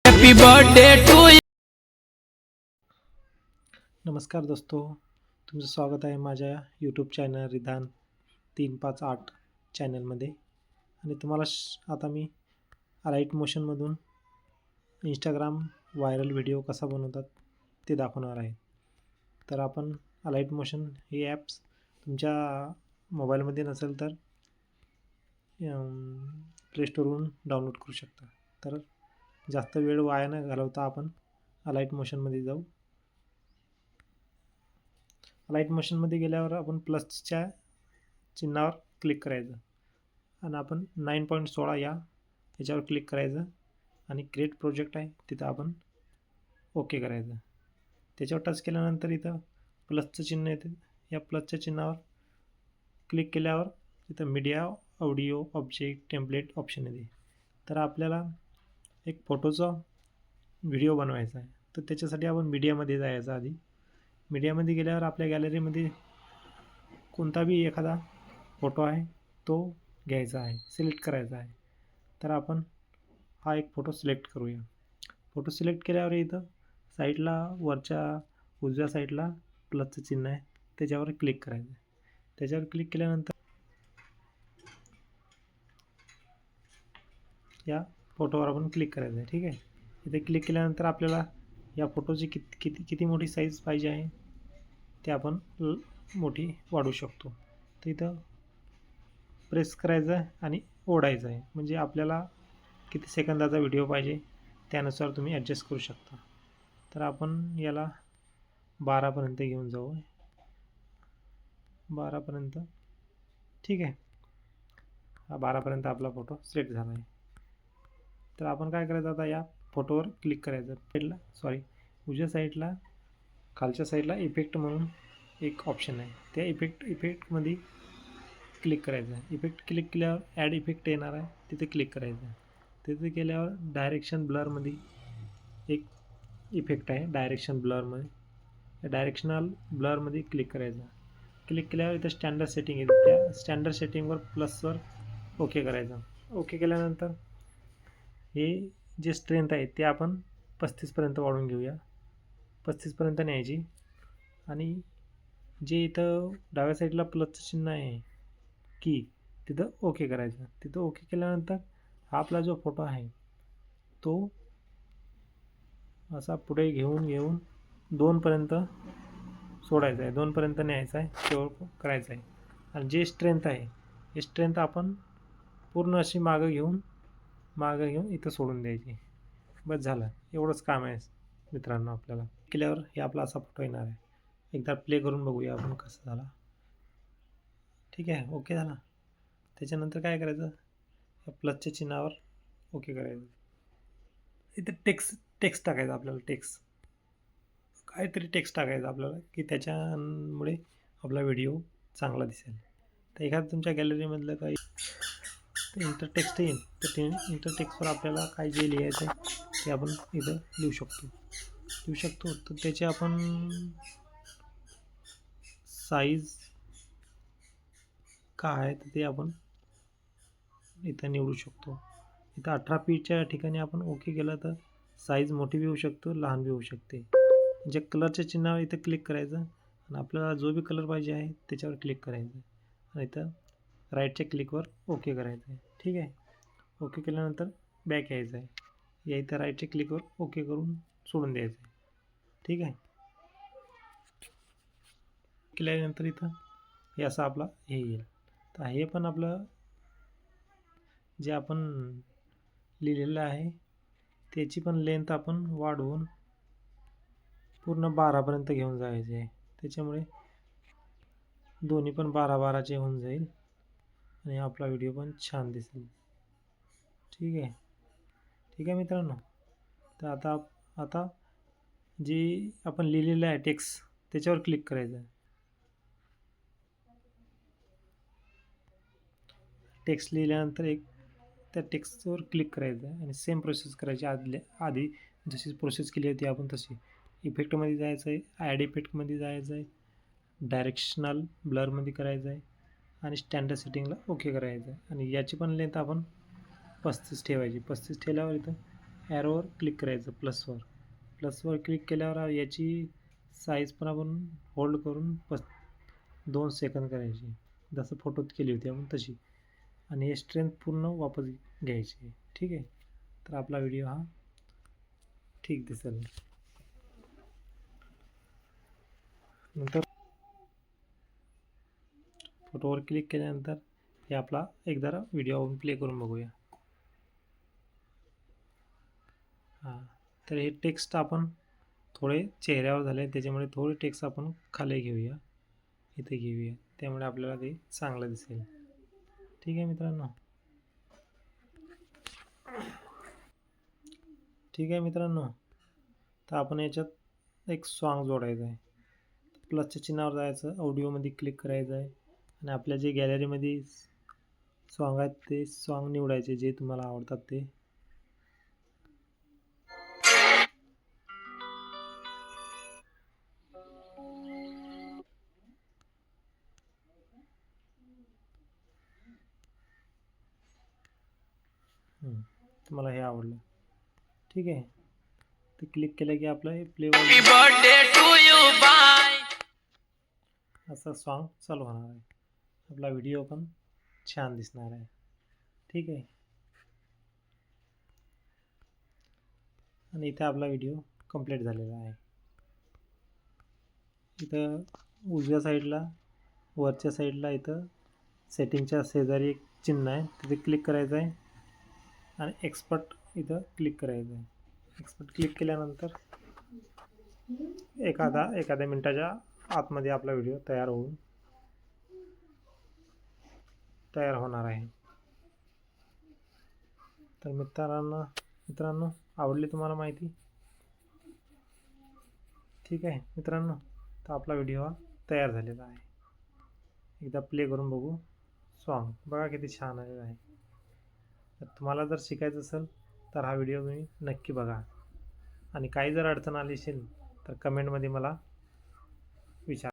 Happy birthday to you. नमस्कार दोस्तो, तुमचं स्वागत आहे माझ्या यूट्यूब चॅनल रिधान 358 चॅनलमध्ये. आणि तुम्हाला आता मी लाईट मोशनमधून इंस्टाग्राम व्हायरल व्हिडिओ कसा बनवतात ते दाखवणार आहे. तर आपण लाईट मोशन हे ॲप्स तुमच्या मोबाईलमध्ये नसेल तर प्ले स्टोरवरून डाउनलोड करू शकता. तर जास्त वेळ वाया न घालवता आपण लाईट मोशनमध्ये जाऊ. लाईट मोशनमध्ये गेल्यावर आपण प्लसच्या चिन्हावर क्लिक करायचं आणि आपण 9.16 याच्यावर क्लिक करायचं आणि क्रिएट प्रोजेक्ट आहे तिथं आपण ओके करायचं. त्याच्यावर टच केल्यानंतर इथं प्लसचं चिन्ह येते. या प्लसच्या चिन्हावर क्लिक केल्यावर तिथं media, audio, object, template option येते. तर आपल्याला एक फोटोचा व्हिडिओ बनवायचा आहे. तर त्याच्यासाठी आपण मीडियामध्ये जायचं. आधी मीडियामध्ये गेल्यावर आपल्या गॅलरीमध्ये कोणता बी एखादा फोटो आहे तो घ्यायचा आहे, सिलेक्ट करायचा आहे. तर आपण हा एक फोटो सिलेक्ट करूया. फोटो सिलेक्ट केल्यावर इथं साईडला वरच्या उजव्या साईडला प्लसचं चिन्ह आहे, त्याच्यावर क्लिक करायचं. त्याच्यावर क्लिक केल्यानंतर या फोटोवर आपण क्लिक करायचं आहे. ठीक आहे. इथे क्लिक केल्यानंतर आपल्याला या फोटोची किती मोठी साईज पाहिजे आहे ते आपण मोठी वाढवू शकतो. तर इथं प्रेस करायचं आहे आणि ओढायचं आहे. म्हणजे आपल्याला किती सेकंदाचा व्हिडिओ पाहिजे त्यानुसार तुम्ही ॲडजस्ट करू शकता. तर आपण याला 12पर्यंत घेऊन जाऊ. 12पर्यंत ठीक आहे. हा 12पर्यंत आपला फोटो सिलेक्ट झाला आहे. तर आपण काय करायचं, आता या फोटोवर क्लिक करायचं. उजव्या साईडला खालच्या साईडला इफेक्ट म्हणून एक ऑप्शन आहे. त्या इफेक्टमध्ये क्लिक करायचं आहे. इफेक्ट क्लिक केल्यावर ॲड इफेक्ट येणार आहे, तिथे क्लिक करायचं आहे. तिथे केल्यावर डायरेक्शन ब्लरमध्ये एक इफेक्ट आहे. डायरेक्शन ब्लरमध्ये त्या डायरेक्शनल ब्लरमध्ये क्लिक करायचं. क्लिक केल्यावर इथं स्टँडर्ड सेटिंग येते. त्या स्टँडर्ड सेटिंगवर प्लसवर ओके करायचं. ओके केल्यानंतर हे जे स्ट्रेंथ आहे ते आपण 35पर्यंत वाढवून घेऊया. 35पर्यंत न्यायची. आणि जे इथं डाव्या साईडला प्लसचं चिन्ह आहे की तिथं ओके करायचं. तिथं ओके केल्यानंतर हा आपला जो फोटो आहे तो असा पुढे घेऊन 2पर्यंत सोडायचा आहे. 2पर्यंत न्यायचा आहे, शेवट करायचं आहे. आणि जे स्ट्रेंथ आहे हे स्ट्रेंथ आपण पूर्ण अशी मागं घेऊन इथं सोडून द्यायची. बस झालं. एवढंच काम आहे मित्रांनो. आपल्याला केल्यावर हे आपला असा फोटो येणार आहे. एकदा प्ले करून बघूया आपण कसं झाला. ठीक आहे. ओके झाला. त्याच्यानंतर काय करायचं, या प्लसच्या चिन्हावर ओके करायचं. इथं टेक्स्ट टाकायचं आपल्याला. काहीतरी टेक्स्ट टाकायचं आपल्याला की त्याच्यामुळे आपला व्हिडिओ चांगला दिसेल. तर एखादं तुमच्या गॅलरीमधलं काही इंटरटेक्स्ट येईल तर ते इंटरटेक्स्टवर आपल्याला काय जे लिहायचं आहे ते आपण इथं लिहू शकतो. तर त्याचे आपण साईज काय आहे तर ते आपण इथं निवडू शकतो. इथं 18 ठिकाणी आपण ओके केलं तर साईज मोठी बी होऊ शकतो, लहान बी होऊ शकते. जे कलरच्या चिन्हावर इथं क्लिक करायचं आणि आपल्याला जो बी कलर पाहिजे आहे त्याच्यावर क्लिक करायचं आणि इथं राईटच्या क्लिकवर ओके करायचं आहे. ठीक आहे. ओके केल्यानंतर बॅक यायचं आहे. या इथं राईटच्या क्लिकवर ओके करून सोडून द्यायचं आहे. ठीक आहे. केल्यानंतर इथं हे असं आपला हे येईल. तर हे पण आपलं जे आपण लिहिलेलं आहे त्याची पण लेंथ आपण वाढवून पूर्ण 12पर्यंत घेऊन जायचे आहे. त्याच्यामुळे दोन्ही पण 12-12चे होऊन जाईल आणि आपला व्हिडिओ पण छान दिसेल. ठीक आहे मित्रांनो. तर आता जे आपण लिहिलेलं आहे टेक्स्ट त्याच्यावर क्लिक करायचं आहे. टेक्स्ट लिहिल्यानंतर त्या टेक्स्टवर क्लिक करायचं आहे आणि सेम प्रोसेस करायची. आधी जशी प्रोसेस केली होती आपण तशी. इफेक्टमध्ये जायचं आहे, ॲड इफेक्टमध्ये जायचं आहे, डायरेक्शनल ब्लरमध्ये करायचं आहे आणि स्टँडर्ड सेटिंगला ओके करायचं आहे. आणि याची पण लेंथ आपण 35 ठेवायची. 35 ठेवल्यावर इथं ॲरोवर क्लिक करायचं प्लसवर क्लिक केल्यावर याची साईज पण आपण होल्ड करून 2 सेकंद करायची, जसं फोटोत केली होती आपण तशी, आणि हे स्ट्रेंथ पूर्ण वापस घ्यायची. ठीक आहे, तर आपला व्हिडिओ हा ठीक दिसेल. नंतर फोटोवर क्लिक केल्यानंतर हे आपला एकदा व्हिडिओ आपण प्ले करून बघूया. हां, तर हे टेक्स्ट आपण थोडे चेहऱ्यावर झाले, त्याच्यामुळे थोडे टेक्स्ट आपण खाली घेऊया, इथे घेऊया, त्यामुळे आपल्याला ते चांगलं दिसेल. ठीक आहे मित्रांनो. तर आपण याच्यात एक सॉन्ग जोडायचं आहे. प्लसच्या चिन्हावर जायचं, ऑडिओमध्ये क्लिक करायचं आहे आणि आपल्या जे गॅलरीमध्ये सॉन्ग आहेत ते सॉन्ग निवडायचे जे तुम्हाला आवडतात ते. तुम्हाला हे आवडलं, ठीक आहे, ते क्लिक केलं की आपलं हे प्ले असं सॉन्ग चालू होणार आहे. आपला व्हिडिओ पण छान दिसणार आहे. ठीक आहे, आणि इथे आपला व्हिडिओ कंप्लीट झालेला आहे. इथं उजव्या साईडला वरच्या साईडला इथं सेटिंगच्या शेजारी एक चिन्ह आहे, तिथे क्लिक करायचं आहे आणि एक्सपर्ट इथं क्लिक करायचं आहे. एक्सपर्ट क्लिक केल्यानंतर एखाद्या मिनिटाच्या आतमध्ये आपला व्हिडिओ तयार होणार आहे. तर मित्रांनो आवडली तुम्हाला माहिती? ठीक आहे मित्रांनो, तर आपला व्हिडिओ तयार झालेला आहे. एकदा प्ले करून बघू. सॉन्ग बघा किती छान आलेलं आहे. तर तुम्हाला जर शिकायचं असेल तर हा व्हिडिओ तुम्ही नक्की बघा, आणि काही जर अडचण आली असेल तर कमेंटमध्ये मला